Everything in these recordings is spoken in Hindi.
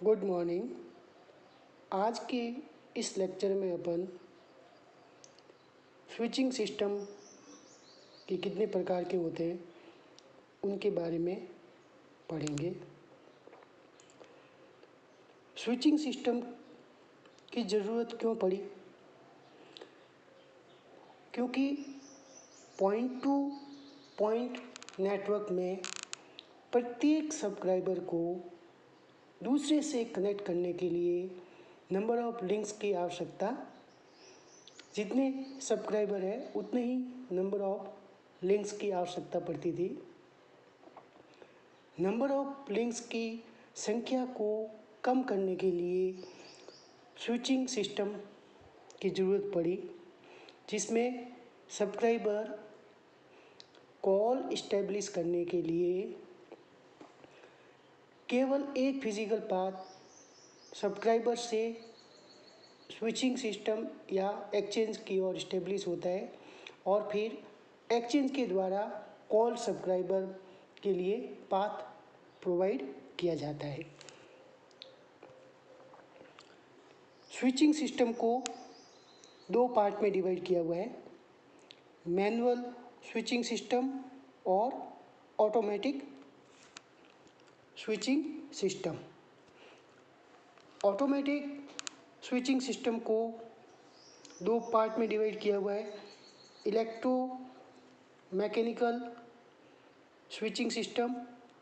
Good morning. आज के इस लेक्चर में अपन स्विचिंग सिस्टम के कितने प्रकार के होते हैं उनके बारे में पढ़ेंगे। स्विचिंग सिस्टम की ज़रूरत क्यों पड़ी? क्योंकि पॉइंट टू पॉइंट नेटवर्क में प्रत्येक सब्सक्राइबर को दूसरे से कनेक्ट करने के लिए नंबर ऑफ लिंक्स की आवश्यकता, जितने सब्सक्राइबर है उतने ही नंबर ऑफ लिंक्स की आवश्यकता पड़ती थी। नंबर ऑफ लिंक्स की संख्या को कम करने के लिए स्विचिंग सिस्टम की ज़रूरत पड़ी, जिसमें सब्सक्राइबर कॉल इस्टेब्लिश करने के लिए केवल एक फिजिकल पाथ सब्सक्राइबर से स्विचिंग सिस्टम या एक्सचेंज की ओर इस्टेब्लिश होता है और फिर एक्सचेंज के द्वारा कॉल सब्सक्राइबर के लिए पाथ प्रोवाइड किया जाता है। स्विचिंग सिस्टम को दो पार्ट में डिवाइड किया हुआ है, मैनुअल स्विचिंग सिस्टम और automatic switching system. Automatic switching system को दो पार्ट में डिवाइड किया हुआ है, इलेक्ट्रो मैकेनिकल स्विचिंग सिस्टम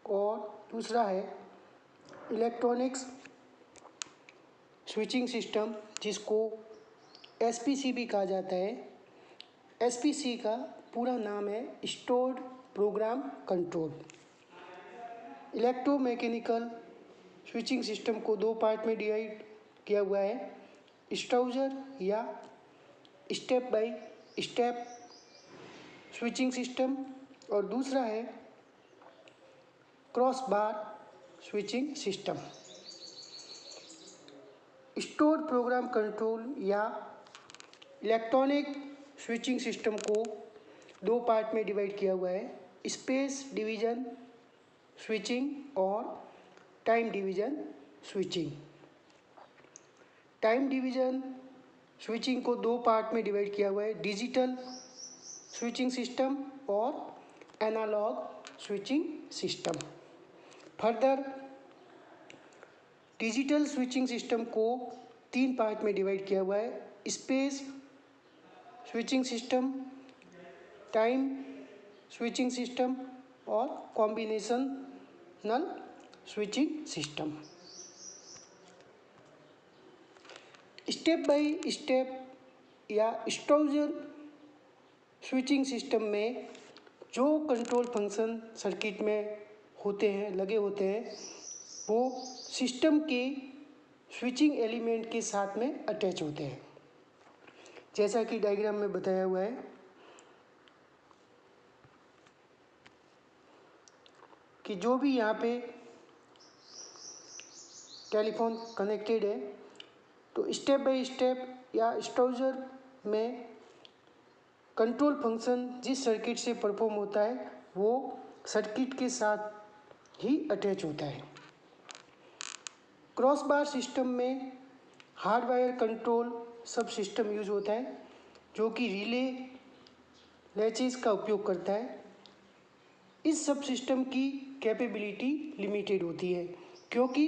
और दूसरा है इलेक्ट्रॉनिक्स स्विचिंग सिस्टम, जिसको एसपीसी भी कहा जाता है। एसपीसी का पूरा नाम है stored program control. Electromechanical switching system को दो पार्ट में डिवाइड किया हुआ है, स्टाउजर या step by step switching system और दूसरा है cross bar switching system. Store program control या इलेक्ट्रॉनिक स्विचिंग सिस्टम को दो पार्ट में डिवाइड किया हुआ है, स्पेस डिवीजन स्विचिंग और time division switching. Time division switching को दो पार्ट में डिवाइड किया हुआ है, डिजिटल स्विचिंग सिस्टम और analog switching system. Further digital switching system को तीन पार्ट में डिवाइड किया हुआ है, space switching system, time switching system और combinational switching system. Step by step या स्टाउजर स्विचिंग सिस्टम में जो कंट्रोल फंक्शन सर्किट में होते हैं, लगे होते हैं, वो सिस्टम के स्विचिंग एलिमेंट के साथ में अटैच होते हैं, जैसा कि डायग्राम में बताया हुआ है। कि जो भी यहाँ पे टेलीफोन कनेक्टेड है, तो स्टेप बाय स्टेप या स्टाउजर में कंट्रोल फंक्शन जिस सर्किट से परफॉर्म होता है वो सर्किट के साथ ही अटैच होता है। क्रॉस बार सिस्टम में हार्डवायर कंट्रोल सब सिस्टम यूज होता है, जो कि रिले लैचेस का उपयोग करता है। इस सब सिस्टम की कैपेबिलिटी लिमिटेड होती है, क्योंकि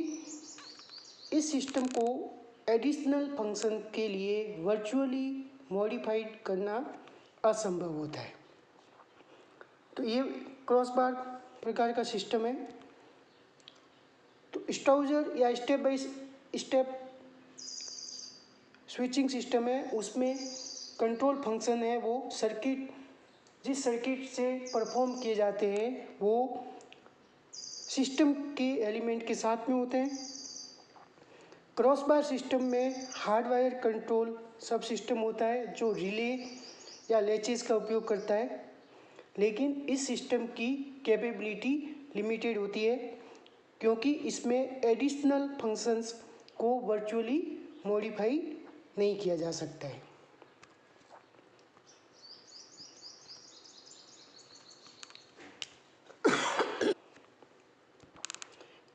इस सिस्टम को एडिशनल फंक्शन के लिए वर्चुअली मॉडिफाइड करना असंभव होता है। तो ये क्रॉस बार प्रकार का सिस्टम है। तो स्टाउजर या step by step switching system है, उसमें कंट्रोल फंक्शन है वो सर्किट जिस सर्किट से परफॉर्म किए जाते हैं वो सिस्टम के एलिमेंट के साथ में होते हैं। क्रॉस बार सिस्टम में हार्डवायर कंट्रोल सब सिस्टम होता है जो रिले या लैचेस का उपयोग करता है, लेकिन इस सिस्टम की कैपेबिलिटी लिमिटेड होती है, क्योंकि इसमें एडिशनल फंक्शंस को वर्चुअली मॉडिफाई नहीं किया जा सकता है।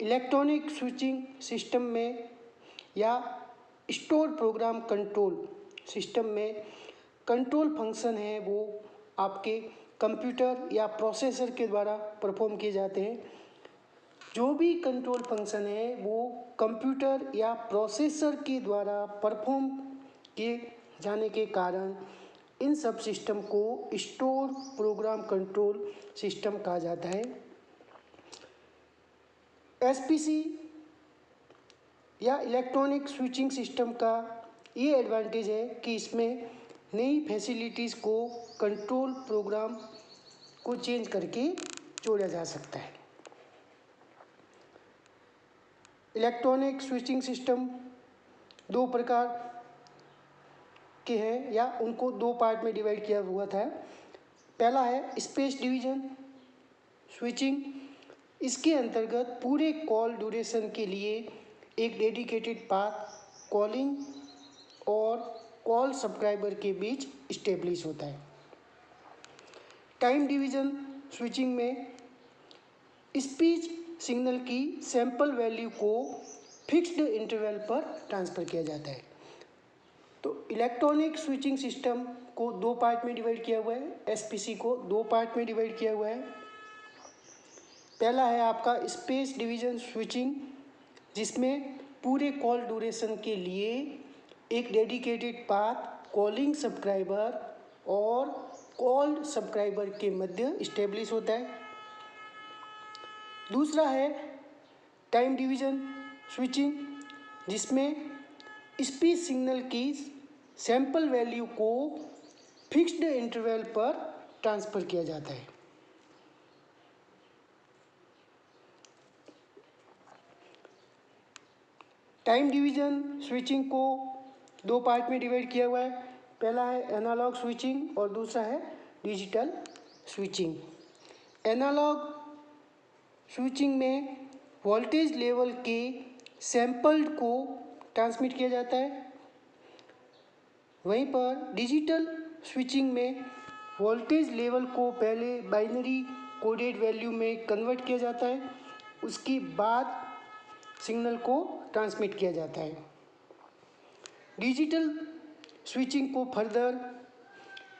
इलेक्ट्रॉनिक स्विचिंग सिस्टम में या स्टोर प्रोग्राम कंट्रोल सिस्टम में कंट्रोल फंक्शन है वो आपके कंप्यूटर या प्रोसेसर के द्वारा परफॉर्म किए जाते हैं। जो भी कंट्रोल फंक्शन है वो कंप्यूटर या प्रोसेसर के द्वारा परफॉर्म किए जाने के कारण इन सब सिस्टम को स्टोर प्रोग्राम कंट्रोल सिस्टम कहा जाता है। एसपीसी या इलेक्ट्रॉनिक स्विचिंग सिस्टम का ये एडवांटेज है कि इसमें नई फैसिलिटीज़ को कंट्रोल प्रोग्राम को चेंज करके जोड़ा जा सकता है। इलेक्ट्रॉनिक स्विचिंग सिस्टम दो प्रकार के हैं या उनको दो पार्ट में डिवाइड किया हुआ था। पहला है स्पेस डिवीजन स्विचिंग। इसके अंतर्गत पूरे कॉल ड्यूरेशन के लिए एक डेडिकेटेड पाथ कॉलिंग और कॉल सब्सक्राइबर के बीच इस्टेब्लिश होता है। टाइम डिवीजन स्विचिंग में स्पीच सिग्नल की सैंपल वैल्यू को फिक्स्ड इंटरवल पर ट्रांसफ़र किया जाता है। तो इलेक्ट्रॉनिक स्विचिंग सिस्टम को दो पार्ट में डिवाइड किया हुआ है। एसपीसी को दो पार्ट में डिवाइड किया हुआ है। पहला है आपका स्पेस डिवीजन स्विचिंग, जिसमें पूरे कॉल ड्यूरेशन के लिए एक डेडिकेटेड पाथ कॉलिंग सब्सक्राइबर और कॉल्ड सब्सक्राइबर के मध्य इस्टेब्लिश होता है। दूसरा है टाइम डिवीजन स्विचिंग, जिसमें स्पीच सिग्नल की सैंपल वैल्यू को फिक्स्ड इंटरवल पर ट्रांसफ़र किया जाता है। टाइम डिवीजन स्विचिंग को दो पार्ट में डिवाइड किया हुआ है। पहला है एनालॉग स्विचिंग और दूसरा है डिजिटल स्विचिंग। एनालॉग स्विचिंग में वोल्टेज लेवल के सैंपल्ड को ट्रांसमिट किया जाता है। वहीं पर डिजिटल स्विचिंग में वोल्टेज लेवल को पहले बाइनरी कोडेड वैल्यू में कन्वर्ट किया जाता है, उसके बाद सिग्नल को ट्रांसमिट किया जाता है। डिजिटल स्विचिंग को फर्दर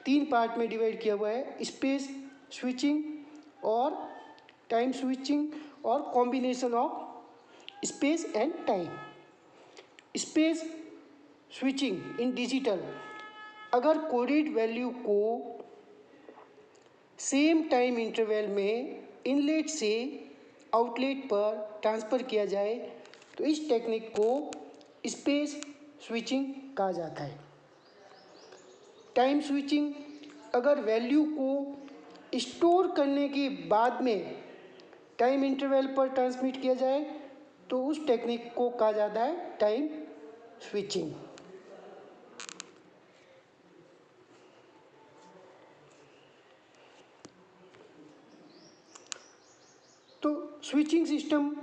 तीन पार्ट में डिवाइड किया हुआ है। स्पेस स्विचिंग और टाइम स्विचिंग और combination of space and time. Space switching in digital, अगर कोडेड वैल्यू को सेम टाइम इंटरवल में इनलेट से आउटलेट पर ट्रांसफ़र किया जाए तो इस टेक्निक को स्पेस स्विचिंग कहा जाता है। टाइम स्विचिंग, अगर वैल्यू को स्टोर करने के बाद में टाइम इंटरवल पर ट्रांसमिट किया जाए तो उस टेक्निक को कहा जाता है टाइम स्विचिंग। तो switching system,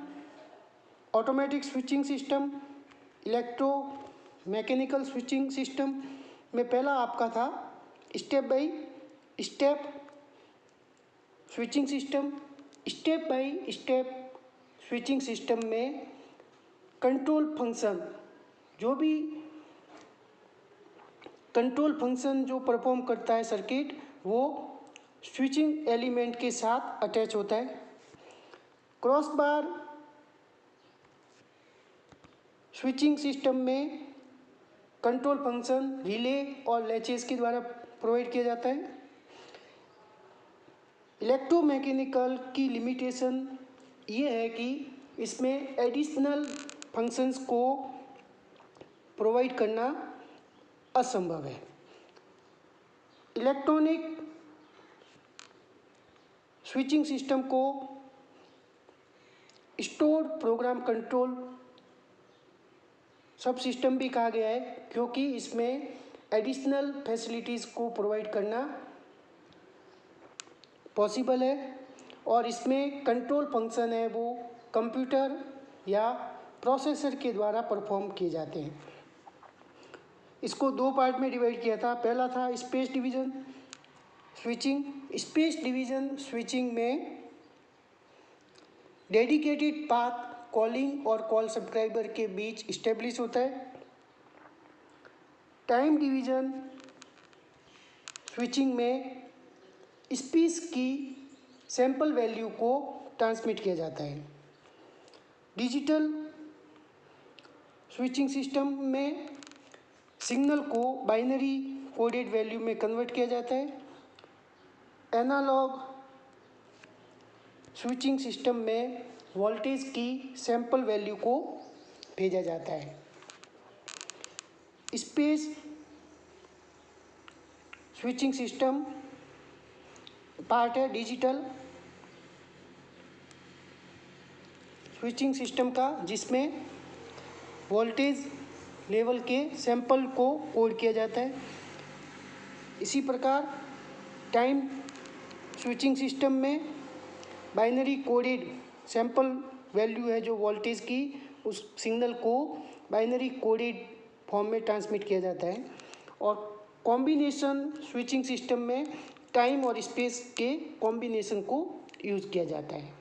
automatic switching system, electro mechanical switching system में पहला आपका था step by step switching system. Step by step switching system में कंट्रोल फंक्शन, जो भी कंट्रोल फंक्शन जो परफॉर्म करता है सर्किट, वो स्विचिंग एलिमेंट के साथ अटैच होता है। क्रॉस बार स्विचिंग सिस्टम में कंट्रोल फंक्शन रिले और लैचेस के द्वारा प्रोवाइड किया जाता है। इलेक्ट्रोमैकेनिकल की लिमिटेशन ये है कि इसमें एडिशनल फंक्शंस को प्रोवाइड करना असंभव है। इलेक्ट्रॉनिक स्विचिंग सिस्टम को स्टोर प्रोग्राम कंट्रोल सब सिस्टम भी कहा गया है, क्योंकि इसमें एडिशनल फैसिलिटीज़ को प्रोवाइड करना पॉसिबल है और इसमें कंट्रोल फंक्शन है वो कंप्यूटर या प्रोसेसर के द्वारा परफॉर्म किए जाते हैं। इसको दो पार्ट में डिवाइड किया था। पहला था space division switching. Space division switching में डेडिकेटेड पाथ कॉलिंग और कॉल सब्सक्राइबर के बीच इस्टेब्लिश होता है। टाइम डिवीज़न स्विचिंग में स्पीच की सैंपल वैल्यू को ट्रांसमिट किया जाता है। डिजिटल स्विचिंग सिस्टम में सिग्नल को बाइनरी कोडेड वैल्यू में कन्वर्ट किया जाता है। एनालॉग स्विचिंग सिस्टम में वोल्टेज की सैंपल वैल्यू को भेजा जाता है। स्पेस स्विचिंग सिस्टम पार्ट है डिजिटल स्विचिंग सिस्टम का, जिसमें वोल्टेज लेवल के सैंपल को कोड किया जाता है। इसी प्रकार टाइम स्विचिंग सिस्टम में बाइनरी कोडेड सैंपल वैल्यू है जो वोल्टेज की, उस सिग्नल को बाइनरी कोडेड फॉर्म में ट्रांसमिट किया जाता है। और कॉम्बिनेशन स्विचिंग सिस्टम में टाइम और स्पेस के कॉम्बिनेशन को यूज़ किया जाता है।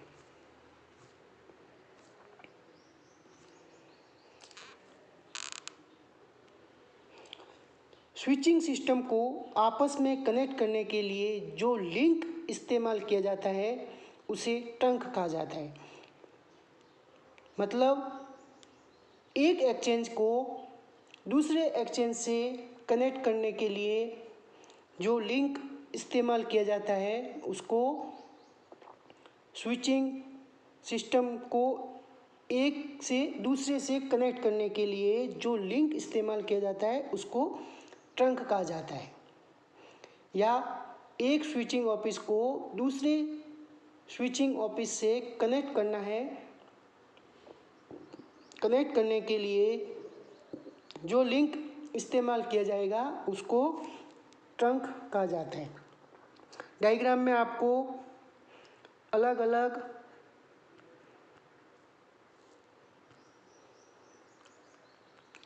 स्विचिंग सिस्टम को आपस में कनेक्ट करने के लिए जो लिंक इस्तेमाल किया जाता है उसे ट्रंक कहा जाता है। मतलब एक एक्सचेंज को दूसरे एक्सचेंज से कनेक्ट करने के लिए जो लिंक इस्तेमाल किया जाता है उसको स्विचिंग सिस्टम को एक से दूसरे से कनेक्ट करने के लिए जो लिंक इस्तेमाल किया जाता है उसको ट्रंक कहा जाता है। या एक स्विचिंग ऑफिस को दूसरे स्विचिंग ऑफिस से कनेक्ट करना है, कनेक्ट करने के लिए जो लिंक इस्तेमाल किया जाएगा उसको ट्रंक कहा जाता है। डायग्राम में आपको अलग अलग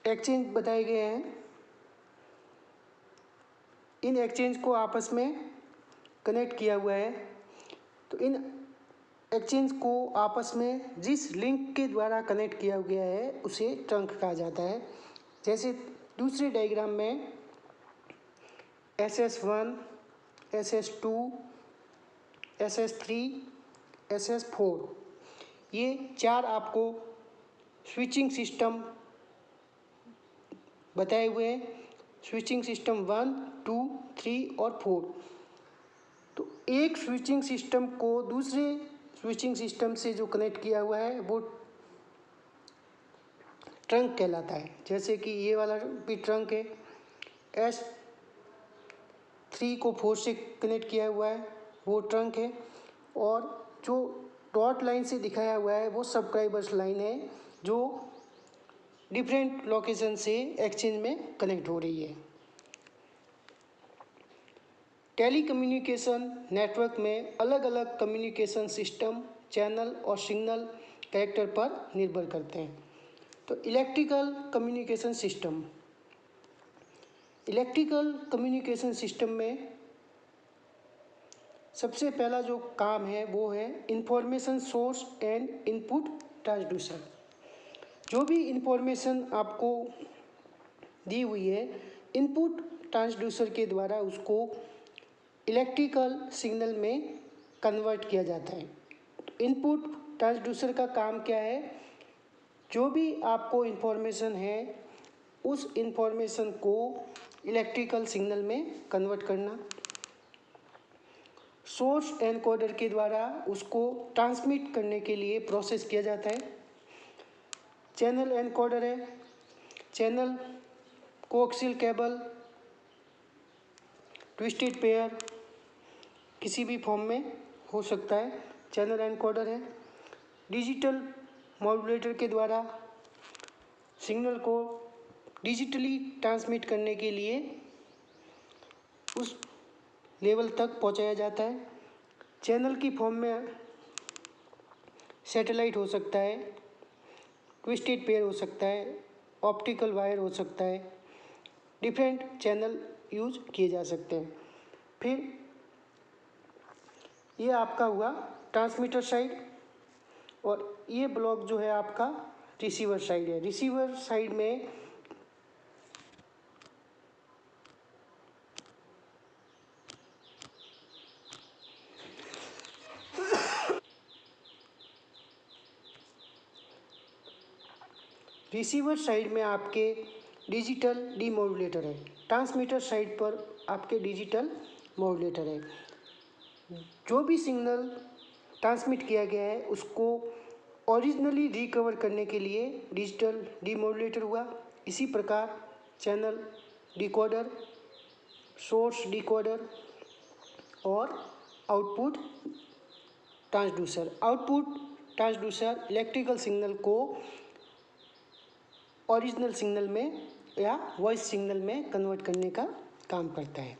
एक्सचेंज बताए गए हैं। इन एक्सचेंज को आपस में कनेक्ट किया हुआ है। तो इन एक्सचेंज को आपस में जिस लिंक के द्वारा कनेक्ट किया गया है उसे ट्रंक कहा जाता है। जैसे दूसरे डायग्राम में SS1, SS2, SS3, SS4 ये चार आपको स्विचिंग सिस्टम बताए हुए हैं। स्विचिंग सिस्टम 1, 2, 3 और 4। तो एक स्विचिंग सिस्टम को दूसरे स्विचिंग सिस्टम से जो कनेक्ट किया हुआ है वो ट्रंक कहलाता है। जैसे कि ये वाला भी ट्रंक है। S3 को 4 से कनेक्ट किया हुआ है वो ट्रंक है। और जो डॉट लाइन से दिखाया हुआ है वो सब्सक्राइबर्स लाइन है जो डिफरेंट लोकेशन से एक्सचेंज में कनेक्ट हो रही है। टेलीकम्युनिकेशन नेटवर्क में अलग अलग कम्युनिकेशन सिस्टम चैनल और सिग्नल कैरेक्टर पर निर्भर करते हैं। तो electrical communication system, electrical communication system में सबसे पहला जो काम है वो है information source and input transducer. जो भी इंफॉर्मेशन आपको दी हुई है इनपुट ट्रांसड्यूसर के द्वारा उसको इलेक्ट्रिकल सिग्नल में कन्वर्ट किया जाता है। इनपुट ट्रांसड्यूसर का काम क्या है? जो भी आपको इंफॉर्मेशन है उस इंफॉर्मेशन को इलेक्ट्रिकल सिग्नल में कन्वर्ट करना। सोर्स एनकोडर के द्वारा उसको ट्रांसमिट करने के लिए प्रोसेस किया जाता है। चैनल एनकोडर है। Channel coaxial cable, twisted pair किसी भी फॉर्म में हो सकता है, चैनल एनकोडर है। डिजिटल मॉड्यूलेटर के द्वारा सिग्नल को डिजिटली ट्रांसमिट करने के लिए उस लेवल तक पहुंचाया जाता है। चैनल की फॉर्म में सैटेलाइट हो सकता है, ट्विस्टेड पेयर हो सकता है, ऑप्टिकल वायर हो सकता है, डिफरेंट चैनल यूज किए जा सकते हैं। फिर ये आपका हुआ ट्रांसमीटर साइड। और ये ब्लॉक जो है आपका रिसीवर साइड है। रिसीवर साइड में आपके डिजिटल डीमोडुलेटर है। ट्रांसमीटर साइड पर आपके डिजिटल मॉड्यूलेटर है। जो भी सिग्नल ट्रांसमिट किया गया है उसको ओरिजिनली रिकवर करने के लिए डिजिटल डीमोडुलेटर हुआ। इसी प्रकार चैनल डिकोडर, सोर्स डिकोडर और आउटपुट ट्रांसड्यूसर इलेक्ट्रिकल सिग्नल को ओरिजिनल सिग्नल में या वॉइस सिग्नल में कन्वर्ट करने का काम करता है।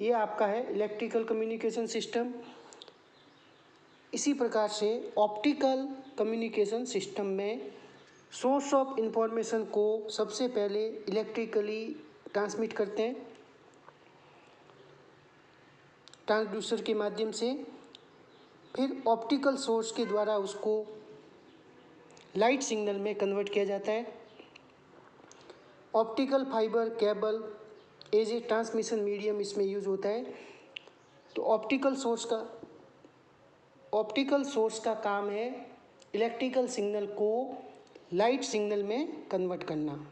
ये आपका है इलेक्ट्रिकल कम्युनिकेशन सिस्टम। इसी प्रकार से ऑप्टिकल कम्युनिकेशन सिस्टम में सोर्स ऑफ इंफॉर्मेशन को सबसे पहले इलेक्ट्रिकली ट्रांसमिट करते हैं ट्रांसड्यूसर के माध्यम से, फिर ऑप्टिकल सोर्स के द्वारा उसको लाइट सिग्नल में कन्वर्ट किया जाता है। Optical fibre cable as a transmission medium इसमें यूज होता है। तो ऑप्टिकल सोर्स का काम है इलेक्ट्रिकल सिग्नल को लाइट सिग्नल में कन्वर्ट करना।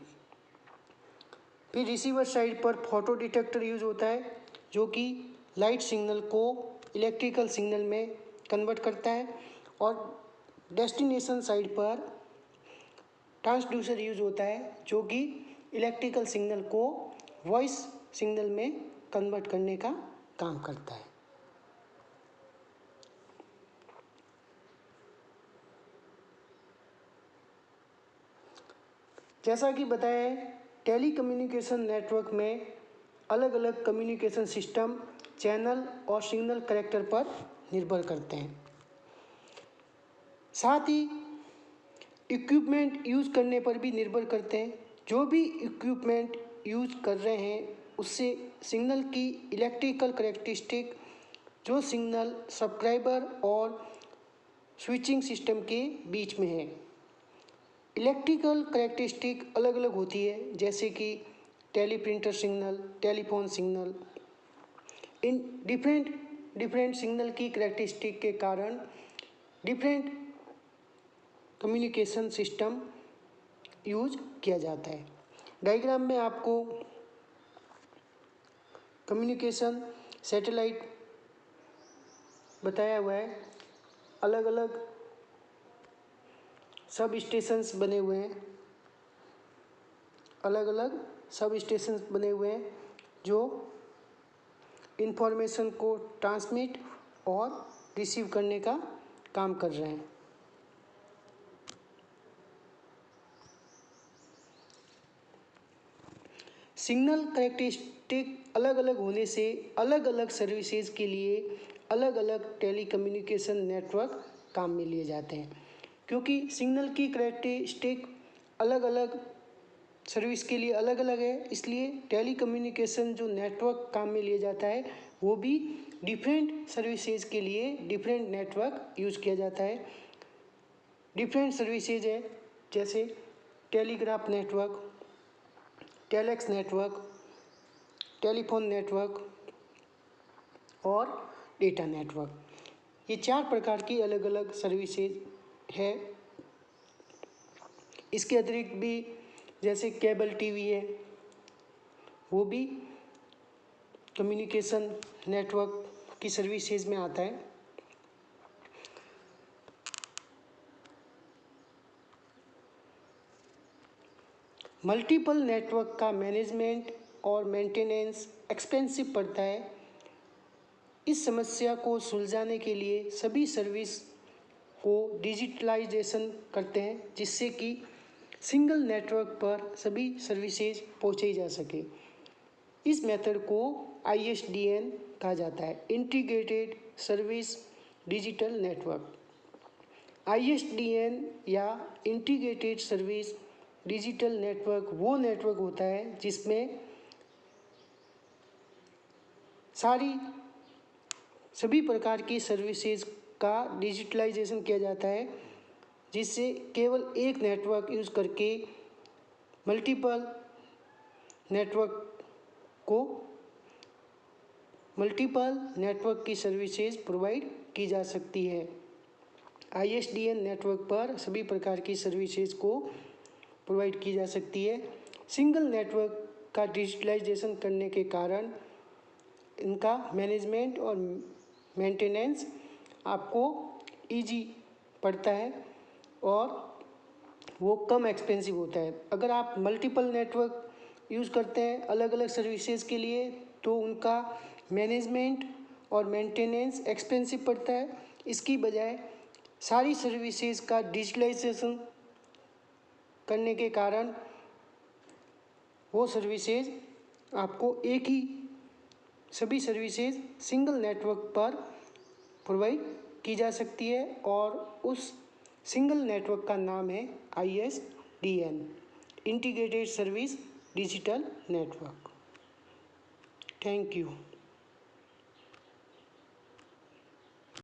फिर रिसीवर साइड पर फोटो डिटेक्टर यूज होता है जो कि लाइट सिग्नल को इलेक्ट्रिकल सिग्नल में कन्वर्ट करता है। और डेस्टिनेशन साइड पर ट्रांसड्यूसर यूज होता है जो कि इलेक्ट्रिकल सिग्नल को वॉइस सिग्नल में कन्वर्ट करने का काम करता है। जैसा कि बताया है, टेलीकम्युनिकेशन नेटवर्क में अलग अलग कम्युनिकेशन सिस्टम चैनल और सिग्नल कैरेक्टर पर निर्भर करते हैं। साथ ही इक्विपमेंट यूज़ करने पर भी निर्भर करते हैं। जो भी इक्विपमेंट यूज कर रहे हैं उससे सिग्नल की इलेक्ट्रिकल कैरेक्टरिस्टिक जो सिग्नल सब्सक्राइबर और स्विचिंग सिस्टम के बीच में है, इलेक्ट्रिकल कैरेक्टरिस्टिक अलग अलग होती है, जैसे कि teleprinter signal, telephone signal. In different signal की कैरेक्टरिस्टिक के कारण डिफरेंट कम्युनिकेशन सिस्टम यूज किया जाता है। डायग्राम में आपको कम्युनिकेशन सैटेलाइट बताया हुआ है। अलग अलग सब स्टेशंस बने हुए हैं, जो इन्फॉर्मेशन को ट्रांसमिट और रिसीव करने का काम कर रहे हैं। सिग्नल कैरेक्टरिस्टिक अलग अलग होने से अलग अलग सर्विसेज के लिए अलग अलग टेलीकम्युनिकेशन नेटवर्क काम में लिए जाते हैं। क्योंकि सिग्नल की कैरेक्टरिस्टिक अलग अलग सर्विस के लिए अलग अलग है, इसलिए टेलीकम्युनिकेशन जो नेटवर्क काम में लिया जाता है वो भी डिफरेंट सर्विसेज के लिए डिफरेंट नेटवर्क यूज़ किया जाता है। डिफरेंट सर्विसेज है जैसे telegraph network, telex network, telephone network और डेटा नेटवर्क। ये 4 प्रकार की अलग अलग सर्विसेज है। इसके अतिरिक्त भी जैसे केबल टीवी है, वो भी कम्युनिकेशन नेटवर्क की सर्विसेज में आता है। मल्टीपल नेटवर्क का मैनेजमेंट और मेंटेनेंस एक्सपेंसिव पड़ता है। इस समस्या को सुलझाने के लिए सभी सर्विस को डिजिटलाइजेशन करते हैं, जिससे कि सिंगल नेटवर्क पर सभी सर्विसेज पहुँचाई जा सके। इस मेथड को ISDN कहा जाता है, integrated service digital network. ISDN या इंटीग्रेटेड सर्विस डिजिटल नेटवर्क वो नेटवर्क होता है जिसमें सभी प्रकार की सर्विसेज का डिजिटलाइजेशन किया जाता है जिससे केवल एक नेटवर्क यूज़ करके मल्टीपल नेटवर्क की सर्विसेज प्रोवाइड की जा सकती है। ISDN नेटवर्क पर सभी प्रकार की सर्विसेज को प्रोवाइड की जा सकती है। सिंगल नेटवर्क का डिजिटलाइजेशन करने के कारण इनका मैनेजमेंट और मेंटेनेंस आपको इजी पड़ता है और वो कम एक्सपेंसिव होता है। अगर आप मल्टीपल नेटवर्क यूज़ करते हैं अलग अलग सर्विसेज के लिए तो उनका मैनेजमेंट और मेंटेनेंस एक्सपेंसिव पड़ता है। इसकी बजाय सारी सर्विसेज का डिजिटलाइजेशन करने के कारण वो सर्विसेज आपको सभी सर्विसेज सिंगल नेटवर्क पर प्रोवाइड की जा सकती है और उस सिंगल नेटवर्क का नाम है ISDN, integrated service digital network. Thank you.